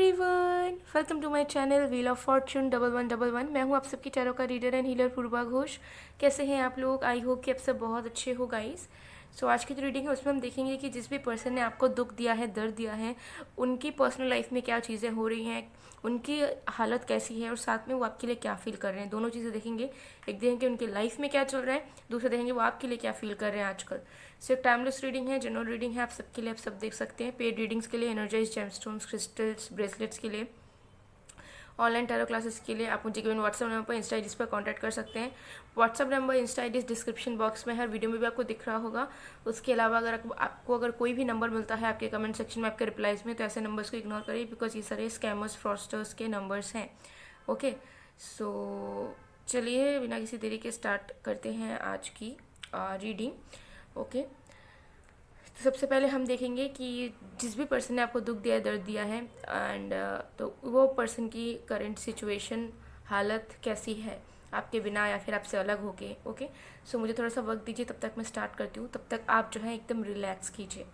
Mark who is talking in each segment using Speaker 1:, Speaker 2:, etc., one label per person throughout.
Speaker 1: Everyone, welcome to my channel wheel of fortune 1111। मैं हूं आप सबकी टैरो का reader and healer Purva Ghosh. कैसे हैं आप लोग? आई होप कि आप सब बहुत अच्छे हो गाइस। सो आज की जो रीडिंग है उसमें हम देखेंगे कि जिस भी पर्सन ने आपको दुख दिया है, दर्द दिया है, उनकी पर्सनल लाइफ में क्या चीज़ें हो रही हैं, उनकी हालत कैसी है और साथ में वो आपके लिए क्या फील कर रहे हैं। दोनों चीज़ें देखेंगे। एक देखेंगे उनकी लाइफ में क्या चल रहा है, दूसरा देखेंगे वो आपके लिए क्या फील कर रहे हैं आजकल। सो एक टाइमलेस रीडिंग है, जनरल रीडिंग है, आप सबके लिए, आप सब देख सकते हैं। पेड रीडिंग्स के लिए, एनर्जाइज जेमस्टोन्स, क्रिस्टल्स, ब्रेसलेट्स के लिए, ऑनलाइन टैरो क्लासेस के लिए आप मुझे गिवन व्हाट्सअप नंबर पर, इंस्टा आईडीज पर कांटेक्ट कर सकते हैं। WhatsApp number, insta IDs description box में, हर वीडियो में भी आपको दिख रहा होगा। उसके अलावा अगर आपको अगर कोई भी नंबर मिलता है आपके कमेंट सेक्शन में, आपके रिप्लाइज में, तो ऐसे नंबर्स को इग्नोर करिए, बिकॉज ये सारे स्कैमर्स, फ्रॉडस्टर्स के नंबर्स हैं। ओके, सो चलिए बिना किसी देरी के स्टार्ट करते हैं आज की रीडिंग। ओके, तो सबसे पहले हम देखेंगे कि जिस भी पर्सन ने आपको दुख दिया है, दर्द दिया है, एंड तो वो पर्सन की करंट सिचुएशन, हालत कैसी है आपके बिना या फिर आपसे अलग होके। ओके, सो मुझे थोड़ा सा वक्त दीजिए, तब तक मैं स्टार्ट करती हूँ। तब तक आप जो है एकदम रिलैक्स कीजिए।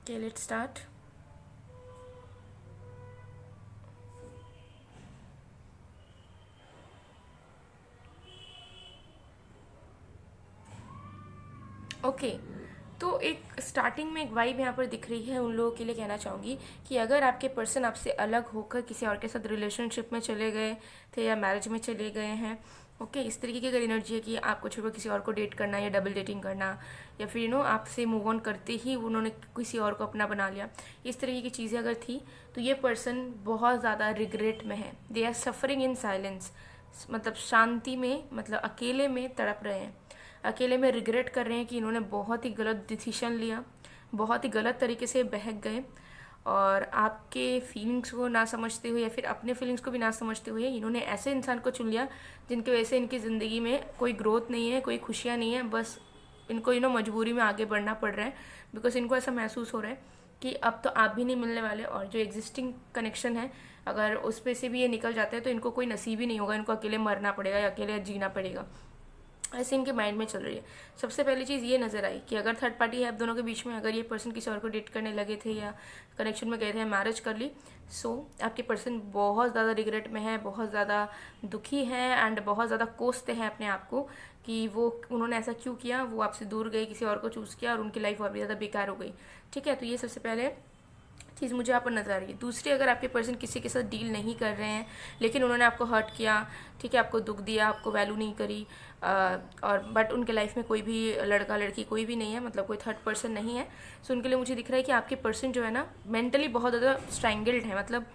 Speaker 1: Okay, let's start. ओके, तो एक स्टार्टिंग में एक वाइब यहाँ पर दिख रही है। उन लोगों के लिए कहना चाहूँगी कि अगर आपके पर्सन आपसे अलग होकर किसी और के साथ रिलेशनशिप में चले गए थे या मैरिज में चले गए हैं, ओके, इस तरीके की अगर एनर्जी है कि आपको छोड़कर किसी और को डेट करना या डबल डेटिंग करना, या फिर आपसे मूव ऑन करते ही उन्होंने किसी और को अपना बना लिया, इस तरीके की चीज़ें अगर थी, तो ये पर्सन बहुत ज़्यादा रिग्रेट में है। They are suffering in silence, मतलब शांति में, मतलब अकेले में तड़प रहे हैं, अकेले में रिग्रेट कर रहे हैं कि इन्होंने बहुत ही गलत डिसीजन लिया, बहुत ही गलत तरीके से बहक गए, और आपके फीलिंग्स को ना समझते हुए या फिर अपने फीलिंग्स को भी ना समझते हुए इन्होंने ऐसे इंसान को चुन लिया जिनकी वजह से इनकी ज़िंदगी में कोई ग्रोथ नहीं है, कोई खुशियाँ नहीं है। बस इनको मजबूरी में आगे बढ़ना पड़ रहा है, बिकॉज इनको ऐसा महसूस हो रहा है कि अब तो आप भी नहीं मिलने वाले, और जो एग्जिस्टिंग कनेक्शन है अगर उस पर से भी ये निकल जाते हैं तो इनको कोई नसीब ही नहीं होगा, इनको अकेले मरना पड़ेगा या अकेले जीना पड़ेगा। ऐसे इनके माइंड में चल रही है। सबसे पहली चीज़ ये नज़र आई कि अगर थर्ड पार्टी है आप दोनों के बीच में, अगर ये पर्सन किसी और को डेट करने लगे थे या कनेक्शन में गए थे, मैरिज कर ली, सो आपके पर्सन बहुत ज़्यादा रिग्रेट में है, बहुत ज़्यादा दुखी है, एंड बहुत ज़्यादा कोसते हैं अपने आप को कि वो उन्होंने ऐसा क्यों किया, वो आपसे दूर गए, किसी और को चूज़ किया और उनकी लाइफ और भी ज़्यादा बेकार हो गई। ठीक है, तो ये सबसे पहले चीज़ मुझे यहाँ पर नजर आ रही है। दूसरी, अगर आपके पर्सन किसी के साथ डील नहीं कर रहे हैं लेकिन उन्होंने आपको हर्ट किया, ठीक है, आपको दुख दिया, आपको वैल्यू नहीं करी, और बट उनके लाइफ में कोई भी लड़का लड़की कोई भी नहीं है, मतलब कोई थर्ड पर्सन नहीं है, सो उनके लिए मुझे दिख रहा है कि आपके पर्सन जो है ना मेंटली बहुत ज़्यादा स्ट्रैंगल्ड है, मतलब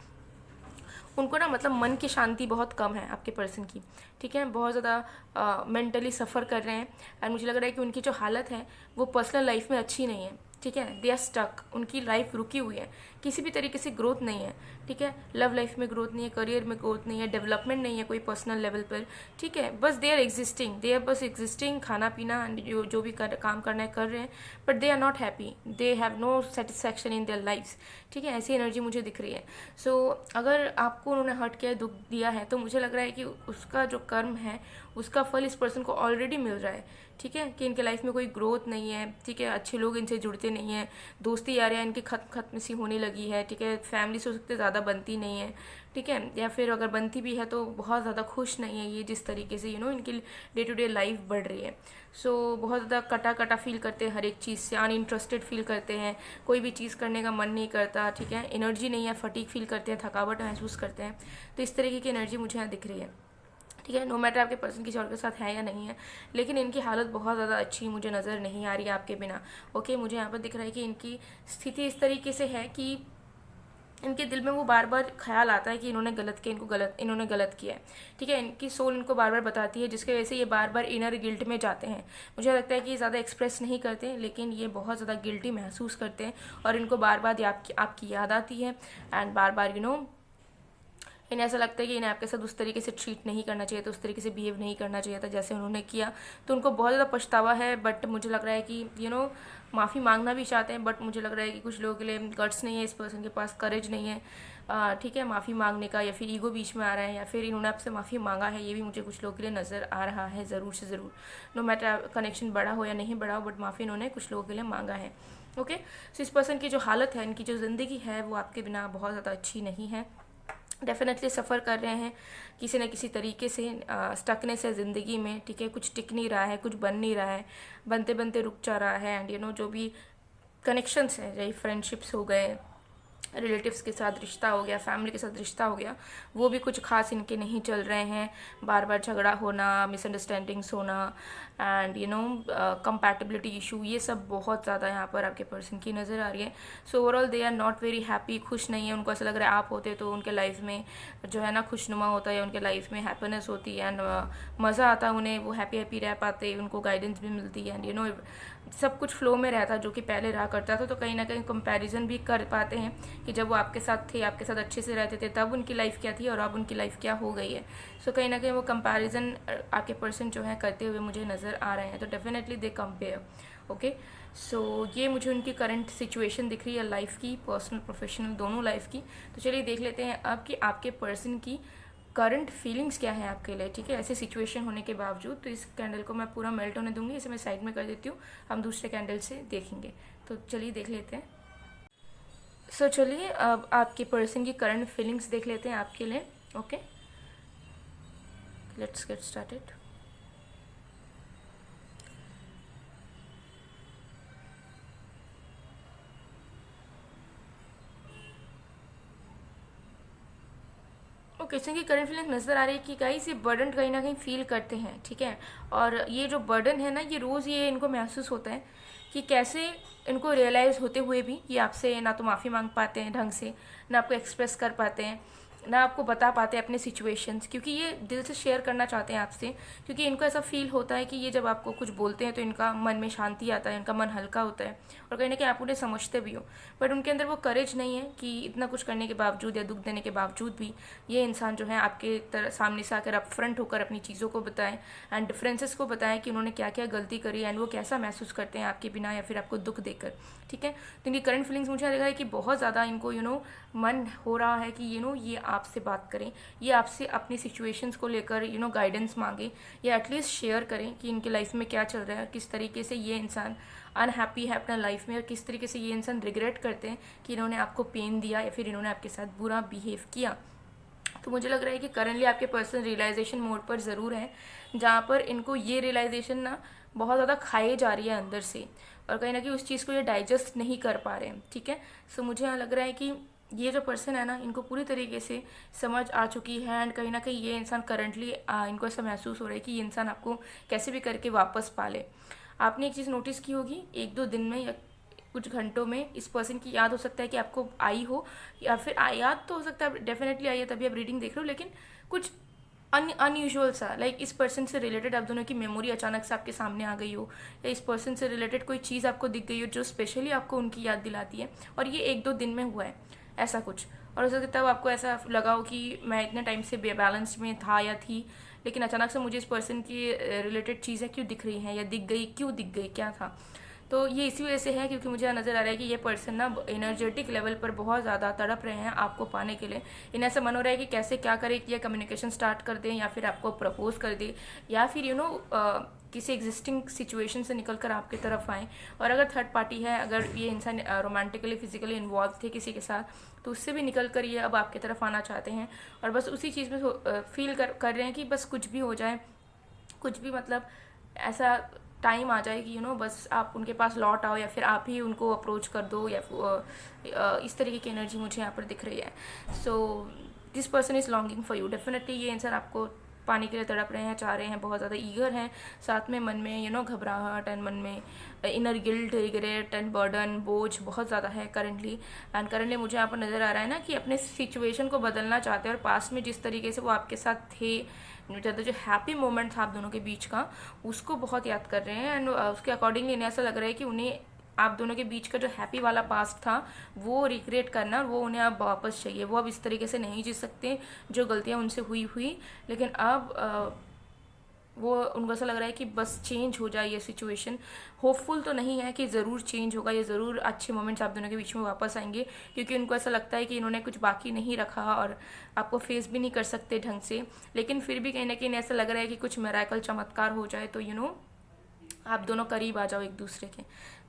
Speaker 1: उनको मतलब मन की शांति बहुत कम है आपके पर्सन की। ठीक है, बहुत ज़्यादा मेंटली सफ़र कर रहे हैं, एंड मुझे लग रहा है कि उनकी जो हालत है वो पर्सनल लाइफ में अच्छी नहीं है। ठीक है, दे आर स्टक, उनकी लाइफ रुकी हुई है, किसी भी तरीके से ग्रोथ नहीं है। ठीक है, लव लाइफ में ग्रोथ नहीं है, करियर में ग्रोथ नहीं है, डेवलपमेंट नहीं है कोई पर्सनल लेवल पर। ठीक है, बस दे आर बस एग्जिस्टिंग, खाना पीना जो भी काम करना है कर रहे हैं, but they are not happy, they have no satisfaction in their lifes. ठीक है, ऐसी एनर्जी मुझे दिख रही है। सो अगर आपको उन्होंने हर्ट किया है, दुख दिया है, तो मुझे लग रहा है कि उसका जो कर्म है उसका फल इस पर्सन को ऑलरेडी मिल रहा है। ठीक है, कि इनके लाइफ में कोई ग्रोथ नहीं है। ठीक है, अच्छे लोग इनसे जुड़ते नहीं हैं, दोस्ती यारियाँ इनकी खत्म सी होने लगी है। ठीक है, फैमिली से हो सकते ज़्यादा बनती नहीं है। ठीक है, या फिर अगर बनती भी है तो बहुत ज़्यादा खुश नहीं है ये, जिस तरीके से इनकी डे टू डे लाइफ बढ़ रही है। सो बहुत ज़्यादा कटा कटा फील करते हैं, हर एक चीज़ से अनइंटरेस्टेड फील करते हैं, कोई भी चीज़ करने का मन नहीं करता। ठीक है, एनर्जी नहीं है, फटीक फील करते हैं, थकावट महसूस करते हैं। तो इस तरीके की एनर्जी मुझे यहाँ दिख रही है। ठीक है, नो मैटर आपके पर्सन किसी और के साथ है या नहीं है, लेकिन इनकी हालत बहुत ज़्यादा अच्छी मुझे नज़र नहीं आ रही है आपके बिना। ओके, मुझे यहाँ पर दिख रहा है कि इनकी स्थिति इस तरीके से है कि इनके दिल में वो बार बार ख्याल आता है कि इन्होंने गलत किया, इन्होंने गलत किया है। ठीक है, इनकी सोल इनको बार बार बताती है, जिसकी वजह से ये बार बार इनर गिल्ट में जाते हैं। मुझे लगता है कि ये ज़्यादा एक्सप्रेस नहीं करते, लेकिन ये बहुत ज़्यादा गिल्टी महसूस करते हैं, और इनको बार बार आपकी याद आती है, एंड बार बार इन्हें ऐसा लगता है कि इन्हें आपके साथ उस तरीके से ट्रीट नहीं करना चाहिए था, उस तरीके से बिहेव नहीं करना चाहिए था जैसे उन्होंने किया। तो उनको बहुत ज़्यादा पछतावा है, बट मुझे लग रहा है कि माफ़ी मांगना भी चाहते हैं, बट मुझे लग रहा है कि कुछ लोगों के लिए गट्स नहीं है, इस पर्सन के पास करेज नहीं है, ठीक है, माफ़ी मांगने का, या फिर ईगो बीच में आ रहा है, या फिर इन्होंने आपसे माफ़ी मांगा है, ये भी मुझे कुछ लोगों के लिए नज़र आ रहा है ज़रूर से ज़रूर। नो मैटर कनेक्शन बड़ा हो या नहीं बड़ा हो, बट माफ़ी इन्होंने कुछ लोगों के लिए मांगा है। ओके, सो इस पर्सन की जो हालत है, इनकी जो ज़िंदगी है, वो आपके बिना बहुत ज़्यादा अच्छी नहीं है। डेफिनेटली सफ़र कर रहे हैं किसी न किसी तरीके से, स्टकनेस है ज़िंदगी में, ठीक है, कुछ टिक नहीं रहा है, कुछ बन नहीं रहा है, बनते बनते रुक जा रहा है। एंड जो भी कनेक्शंस हैं, चाहे फ्रेंडशिप्स हो गए, रिलेटिव्स के साथ रिश्ता हो गया, फैमिली के साथ रिश्ता हो गया, वो भी कुछ खास इनके नहीं चल रहे हैं। बार बार झगड़ा होना, मिसअंडरस्टैंडिंग्स होना, एंड कंपैटिबिलिटी इशू, ये सब बहुत ज़्यादा यहाँ पर आपके पर्सन की नज़र आ रही है। So overall they are not very happy, खुश नहीं है। उनको ऐसा लग रहा है आप होते तो उनके लाइफ में जो है ना खुशनुमा होता है, उनके लाइफ में हैप्पीनेस होती है, एंड मज़ा आता है उन्हें, वो हैप्पी हैप्पी रह पाते, उनको गाइडेंस भी मिलती है, एंड सब कुछ फ्लो में रहता जो कि पहले रहा करता था। तो कहीं ना कहीं कंपैरिजन भी कर पाते हैं कि जब वो आपके साथ थे, आपके साथ अच्छे से रहते थे, तब उनकी लाइफ क्या थी और अब उनकी लाइफ क्या हो गई है। सो कहीं ना कहीं वो कंपैरिजन आपके पर्सन जो है करते हुए मुझे नज़र आ रहे हैं। तो डेफिनेटली दे कंपेयर। ओके, सो ये मुझे उनकी करंट सिचुएशन दिख रही है लाइफ की, पर्सनल प्रोफेशनल दोनों लाइफ की। तो चलिए देख लेते हैं अब कि आपके पर्सन की करंट फीलिंग्स क्या है आपके लिए, ठीक है, ऐसे सिचुएशन होने के बावजूद। तो इस कैंडल को मैं पूरा मेल्ट होने दूंगी, इसे मैं साइड में कर देती हूँ, हम दूसरे कैंडल से देखेंगे। तो चलिए देख लेते हैं। सो चलिए अब आपके पर्सन की करंट फीलिंग्स देख लेते हैं आपके लिए। Okay, let's get started. Okay, की करंट फीलिंग नज़र आ रही है कि गाइस ये बर्डन कहीं ना कहीं फील करते हैं, ठीक है। और ये जो बर्डन है ना, ये रोज़ ये इनको महसूस होता है कि कैसे इनको रियलाइज़ होते हुए भी ये आपसे ना तो माफ़ी मांग पाते हैं ढंग से, ना आपको एक्सप्रेस कर पाते हैं, ना आपको बता पाते हैं अपने सिचुएशंस, क्योंकि ये दिल से शेयर करना चाहते हैं आपसे। क्योंकि इनको ऐसा फील होता है कि ये जब आपको कुछ बोलते हैं तो इनका मन में शांति आता है, इनका मन हल्का होता है, और कहीं ना कहीं आप उन्हें समझते भी हो। बट उनके अंदर वो करेज नहीं है कि इतना कुछ करने के बावजूद या दुख देने के बावजूद भी ये इंसान जो है आपके सामने से आकर अप फ्रंट होकर अपनी चीज़ों को बताएं, एंड डिफरेंसेस को बताएं कि उन्होंने क्या क्या गलती करी, एंड वो कैसा महसूस करते हैं आपके बिना या फिर आपको दुख देकर, ठीक है। तो इनकी करंट फीलिंग्स मुझे लग रहा है कि बहुत ज़्यादा इनको मन हो रहा है कि ये आपसे बात करें, ये आपसे अपनी सिचुएशंस को लेकर गाइडेंस मांगे, या एटलीस्ट शेयर करें कि इनकी लाइफ में क्या चल रहा है, किस तरीके से ये इंसान अनहैप्पी है अपना लाइफ में, और किस तरीके से ये इंसान रिग्रेट करते हैं कि इन्होंने आपको पेन दिया या फिर इन्होंने आपके साथ बुरा बिहेव किया। तो मुझे लग रहा है कि करंटली आपके पर्सन रियलाइजेशन मोड पर ज़रूर है, जहाँ पर इनको ये रियलाइजेशन ना बहुत ज़्यादा खाई जा रही है अंदर से, और कहीं ना कहीं उस चीज़ को ये डाइजेस्ट नहीं कर पा रहे हैं, ठीक है। सो मुझे यहाँ लग रहा है कि ये जो पर्सन है ना, इनको पूरी तरीके से समझ आ चुकी है, एंड कहीं ना कहीं ये इंसान करंटली इनको ऐसा महसूस हो रहा है कि ये इंसान आपको कैसे भी करके वापस पाले। आपने एक चीज़ नोटिस की होगी, एक दो दिन में या कुछ घंटों में इस पर्सन की याद हो सकता है कि आपको आई हो, या फिर याद तो हो सकता है डेफिनेटली आई है तभी आप रीडिंग देख रहे हो, लेकिन कुछ अनयूजुअल सा, लाइक इस पर्सन से रिलेटेड आप दोनों की मेमोरी अचानक से आपके सामने आ गई हो, या इस पर्सन से रिलेटेड कोई चीज़ आपको दिख गई हो जो स्पेशली आपको उनकी याद दिलाती है, और ये एक दो दिन में हुआ है ऐसा कुछ। और हो सकता है तब आपको ऐसा लगा हो कि मैं इतने टाइम से बैलेंस में था या थी, लेकिन अचानक से मुझे इस पर्सन की रिलेटेड चीज़ें क्यों दिख रही हैं, या दिख गई, क्यों दिख गई, क्या था। तो ये इसी वजह से है क्योंकि मुझे नज़र आ रहा है कि ये पर्सन ना एनर्जेटिक लेवल पर बहुत ज़्यादा तड़प रहे हैं आपको पाने के लिए। इन्हें ऐसा मन हो रहा है कि कैसे क्या करें कि ये कम्युनिकेशन स्टार्ट कर दें, या फिर आपको प्रपोज कर दे, या फिर किसी एग्जिस्टिंग सिचुएशन से निकल कर आपकी तरफ आएँ। और अगर थर्ड पार्टी है, अगर ये इंसान रोमांटिकली फिजिकली इन्वॉल्व थे किसी के साथ, तो उससे भी निकल कर ये अब आपकी तरफ आना चाहते हैं, और बस उसी चीज़ में फील कर रहे हैं कि बस कुछ भी हो जाए, कुछ भी मतलब ऐसा टाइम आ जाए कि बस आप उनके पास लौट आओ, या फिर आप ही उनको अप्रोच कर दो, या इस तरीके की एनर्जी मुझे यहाँ पर दिख रही है। So this person is longing for you. Definitely ये इंसान आपको पाने के लिए तड़प रहे हैं, चाह रहे हैं, बहुत ज़्यादा ईगर हैं, साथ में मन में घबराहट, एंड मन में inner guilt, regret and burden, बोझ बहुत ज़्यादा है करंटली। एंड करंटली मुझे यहाँ पर नज़र आ रहा है ना कि अपने सिचुएशन को बदलना चाहते हैं, और पास्ट में जिस तरीके से वो आपके साथ थे, ज़्यादा जो हैप्पी मोमेंट था आप दोनों के बीच का, उसको बहुत याद कर रहे हैं, एंड उसके अकॉर्डिंगली इन्हें ऐसा लग रहा है कि उन्हें आप दोनों के बीच का जो हैप्पी वाला पास्ट था वो रिक्रिएट करना, और वो उन्हें अब वापस चाहिए। वो अब इस तरीके से नहीं जी सकते जो गलतियाँ उनसे हुई, लेकिन अब वो उनको ऐसा लग रहा है कि बस चेंज हो जाए ये सिचुएशन। होपफुल तो नहीं है कि ज़रूर चेंज होगा, ये ज़रूर अच्छे मोमेंट्स आप दोनों के बीच में वापस आएंगे, क्योंकि उनको ऐसा लगता है कि इन्होंने कुछ बाकी नहीं रखा और आपको फेस भी नहीं कर सकते ढंग से। लेकिन फिर भी कहीं ना कहीं ऐसा लग रहा है कि कुछ मिरेकल चमत्कार हो जाए तो आप दोनों करीब आ जाओ एक दूसरे के।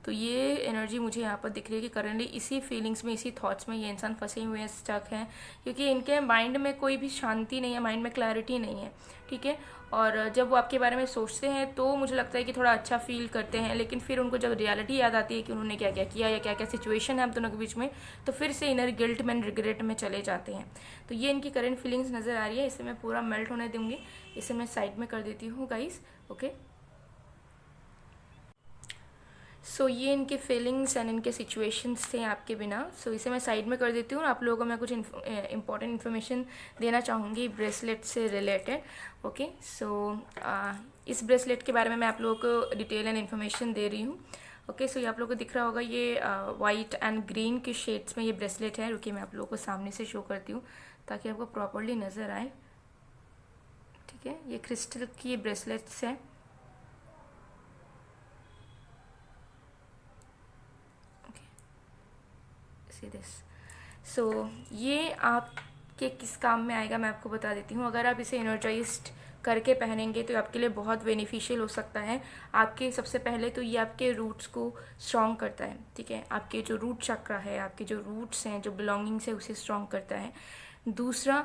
Speaker 1: तो ये एनर्जी मुझे यहाँ पर दिख रही है कि करंटली इसी फीलिंग्स में, इसी थॉट्स में ये इंसान फंसे हुए हैं, स्टक हैं, क्योंकि इनके माइंड में कोई भी शांति नहीं है, माइंड में क्लैरिटी नहीं है। ठीक है, और जब वो आपके बारे में सोचते हैं तो मुझे लगता है कि थोड़ा अच्छा फील करते हैं, लेकिन फिर उनको जब रियलिटी याद आती है कि उन्होंने क्या क्या किया या क्या क्या सिचुएशन है आप दोनों के बीच में, तो फिर से इनर गिल्ट में, रिग्रेट में चले जाते हैं। तो ये इनकी करंट फीलिंग्स नज़र आ रही है। इसे मैं पूरा मेल्ट होने दूंगी, इसे मैं साइड में कर देती हूँ गाइस। ओके, सो ये इनके फीलिंग्स एंड इनके सिचुएशंस थे आपके बिना। सो इसे मैं साइड में कर देती हूँ और आप लोगों को मैं कुछ इंपॉर्टेंट इन्फॉर्मेशन देना चाहूँगी ब्रेसलेट से रिलेटेड। ओके, सो इस ब्रेसलेट के बारे में मैं आप लोगों को डिटेल एंड इन्फॉर्मेशन दे रही हूँ। ओके, सो ये आप लोगों को दिख रहा होगा, ये वाइट एंड ग्रीन के शेड्स में ये ब्रेसलेट है। रुकिए मैं आप लोगों को सामने से शो करती हूँ ताकि आपको प्रॉपरली नज़र आए। ठीक है, ये क्रिस्टल की ब्रेसलेट्स हैं। दिस, सो ये आपके किस काम में आएगा मैं आपको बता देती हूँ। अगर आप इसे एनर्जाइज्ड करके पहनेंगे तो आपके लिए बहुत बेनिफिशियल हो सकता है। आपके सबसे पहले तो ये आपके रूट्स को स्ट्रॉन्ग करता है। ठीक है, आपके जो रूट चक्र है, आपके जो रूट्स हैं, जो बिलोंगिंग्स है, उसे स्ट्रॉन्ग करता है। दूसरा,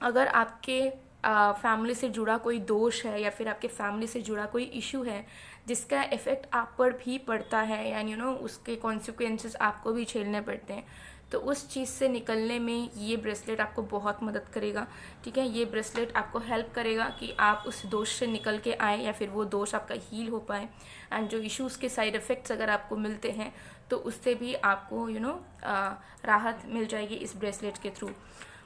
Speaker 1: अगर आपके फैमिली से जुड़ा कोई दोष है या फिर आपके फैमिली से जुड़ा कोई इशू है जिसका इफ़ेक्ट आप पर भी पड़ता है, यानी उसके कॉन्सिक्वेंसेस आपको भी झेलने पड़ते हैं, तो उस चीज़ से निकलने में ये ब्रेसलेट आपको बहुत मदद करेगा। ठीक है, ये ब्रेसलेट आपको हेल्प करेगा कि आप उस दोष से निकल के आए या फिर वो दोष आपका हील हो पाए। एंड जो इश्यूज़ के साइड इफ़ेक्ट्स अगर आपको मिलते हैं तो उससे भी आपको राहत मिल जाएगी इस ब्रेसलेट के थ्रू।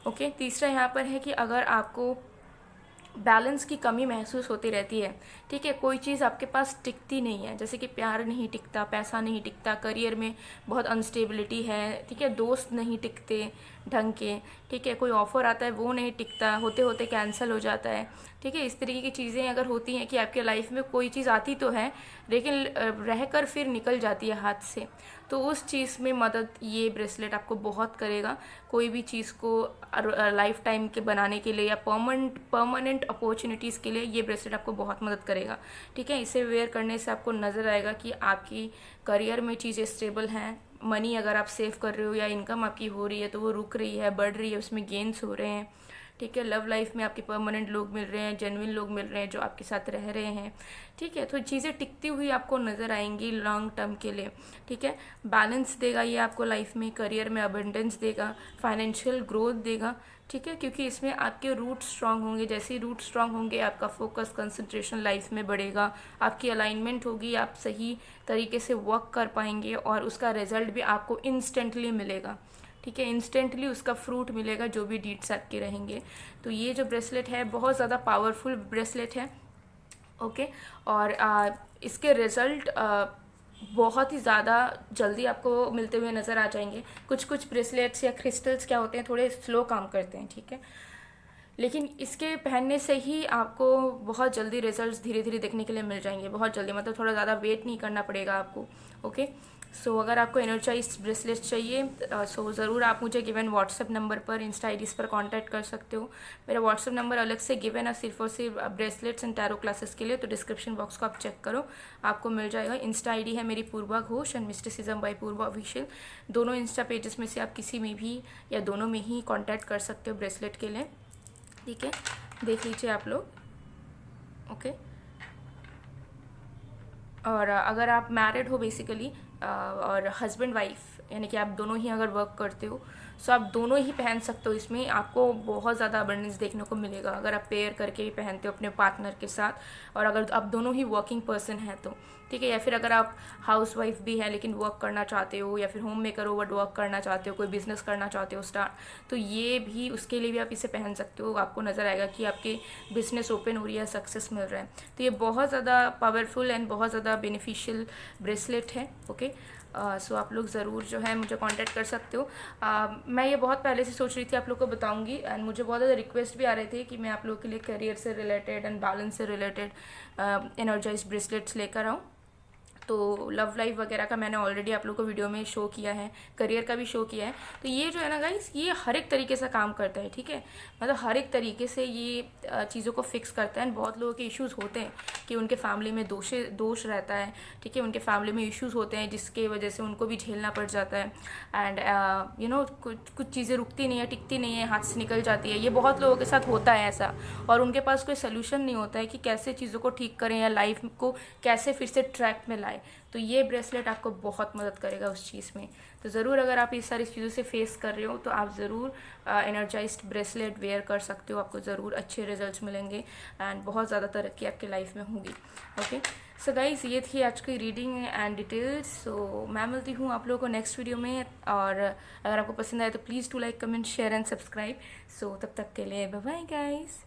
Speaker 1: ओके, तीसरा यहाँ पर है कि अगर आपको बैलेंस की कमी महसूस होती रहती है, ठीक है, कोई चीज़ आपके पास टिकती नहीं है, जैसे कि प्यार नहीं टिकता, पैसा नहीं टिकता, करियर में बहुत अनस्टेबिलिटी है, ठीक है, दोस्त नहीं टिकते ढंग के, ठीक है, कोई ऑफ़र आता है वो नहीं टिकता, होते होते कैंसिल हो जाता है। ठीक है, इस तरीके की चीज़ें अगर होती हैं कि आपके लाइफ में कोई चीज़ आती तो है लेकिन रहकर फिर निकल जाती है हाथ से, तो उस चीज़ में मदद ये ब्रेसलेट आपको बहुत करेगा। कोई भी चीज़ को लाइफ टाइम के बनाने के लिए या परमानेंट अपॉर्चुनिटीज़ के लिए ये ब्रेसलेट आपको बहुत मदद करेगा। ठीक है, इसे वेयर करने से आपको नज़र आएगा कि आपकी करियर में चीज़ें स्टेबल हैं। मनी अगर आप सेव कर रहे हो या इनकम आपकी हो रही है तो वो रुक रही है, बढ़ रही है, उसमें गेन्स हो रहे हैं। ठीक है, लव लाइफ में आपके परमानेंट लोग मिल रहे हैं, जेन्युइन लोग मिल रहे हैं जो आपके साथ रह रहे हैं। ठीक है, तो चीज़ें टिकती हुई आपको नज़र आएंगी लॉन्ग टर्म के लिए। ठीक है, बैलेंस देगा ये आपको लाइफ में, करियर में अबंडेंस देगा, फाइनेंशियल ग्रोथ देगा। ठीक है, क्योंकि इसमें आपके रूट स्ट्रांग होंगे। जैसे ही रूट स्ट्रांग होंगे आपका फोकस, कंसंट्रेशन लाइफ में बढ़ेगा, आपकी अलाइनमेंट होगी, आप सही तरीके से वर्क कर पाएंगे और उसका रिजल्ट भी आपको इंस्टेंटली मिलेगा। ठीक है, इंस्टेंटली उसका फ्रूट मिलेगा जो भी डीड्स आपके रहेंगे। तो ये जो ब्रेसलेट है बहुत ज़्यादा पावरफुल ब्रेसलेट है। ओके, और इसके रिज़ल्ट बहुत ही ज़्यादा जल्दी आपको मिलते हुए नज़र आ जाएंगे। कुछ कुछ ब्रेसलेट्स या क्रिस्टल्स क्या होते हैं, थोड़े स्लो काम करते हैं। ठीक है, लेकिन इसके पहनने से ही आपको बहुत जल्दी रिजल्ट्स धीरे धीरे देखने के लिए मिल जाएंगे, बहुत जल्दी, मतलब थोड़ा ज़्यादा वेट नहीं करना पड़ेगा आपको। ओके, सो अगर आपको एनर्जाइज ब्रेसलेट चाहिए सो ज़रूर आप मुझे गिवन व्हाट्सएप नंबर पर, इंस्टा आईडीज़ पर कांटेक्ट कर सकते हो। मेरा व्हाट्सएप नंबर अलग से गिवन है सिर्फ और सिर्फ ब्रेसलेट्स एंड टैरो क्लासेस के लिए, तो डिस्क्रिप्शन बॉक्स को आप चेक करो, आपको मिल जाएगा। इंस्टा आईडी है मेरी Purva Ghosh and mysticism by Purva official. दोनों इंस्टा पेजेस में से आप किसी में भी या दोनों में ही कॉन्टैक्ट कर सकते हो ब्रेसलेट के लिए। ठीक है, देख लीजिए आप लोग। ओके, और अगर आप मैरिड हो बेसिकली और हस्बैंड वाइफ यानी कि आप दोनों ही अगर वर्क करते हो सो आप दोनों ही पहन सकते हो, इसमें आपको बहुत ज़्यादा अबंडेंस देखने को मिलेगा अगर आप पेयर करके ही पहनते हो अपने पार्टनर के साथ, और अगर आप दोनों ही वर्किंग पर्सन हैं तो ठीक है। या फिर अगर आप हाउस वाइफ भी है लेकिन वर्क करना चाहते हो, या फिर होम मेकर हो बट वर्क करना चाहते हो, कोई बिजनेस करना चाहते हो स्टार्ट, तो ये भी उसके लिए भी आप इसे पहन सकते हो। आपको नज़र आएगा कि आपके बिजनेस ओपन हो रही है, सक्सेस मिल रहा है। तो ये बहुत ज़्यादा पावरफुल एंड बहुत ज़्यादा बेनिफिशियल ब्रेसलेट है। ओके, सो आप लोग ज़रूर जो है मुझे कांटेक्ट कर सकते हो। मैं ये बहुत पहले से सोच रही थी आप लोग को बताऊंगी, एंड मुझे बहुत ज़्यादा रिक्वेस्ट भी आ रहे थे कि मैं आप लोग के लिए करियर से रिलेटेड एंड बैलेंस से रिलेटेड एनर्जाइज ब्रेसलेट्स लेकर आऊँ। तो लव लाइफ वगैरह का मैंने ऑलरेडी आप लोग को वीडियो में शो किया है, करियर का भी शो किया है। तो ये जो है ना गाइस, ये हर एक तरीके से काम करता है, ठीक है। मतलब हर एक तरीके से ये चीज़ों को फिक्स करता है। बहुत लोगों के इश्यूज़ होते हैं कि उनके फैमिली में दोष रहता है, ठीक है, उनके फैमिली में इश्यूज़ होते हैं जिसके वजह से उनको भी झेलना पड़ जाता है। एंड यू नो कुछ चीज़ें रुकती नहीं है, टिकती नहीं है, हाथ से निकल जाती है। ये बहुत लोगों के साथ होता है ऐसा, और उनके पास कोई सोल्यूशन नहीं होता है कि कैसे चीज़ों को ठीक करें या लाइफ को कैसे फिर से ट्रैक में लाएं। तो ये ब्रेसलेट आपको बहुत मदद करेगा उस चीज़ में। तो ज़रूर अगर आप इस सारी चीज़ों से फेस कर रहे हो तो आप ज़रूर एनर्जाइज्ड ब्रेसलेट वेयर कर सकते हो, आपको ज़रूर अच्छे रिजल्ट्स मिलेंगे एंड बहुत ज़्यादा तरक्की आपके लाइफ में होगी। ओके, सो गाइस, ये थी आज की रीडिंग एंड डिटेल्स। सो मैं मिलती हूँ आप लोगों को नेक्स्ट वीडियो में, और अगर आपको पसंद आए तो please to like, comment, share and subscribe. So तब तक के लिए बाय बाय गाइस।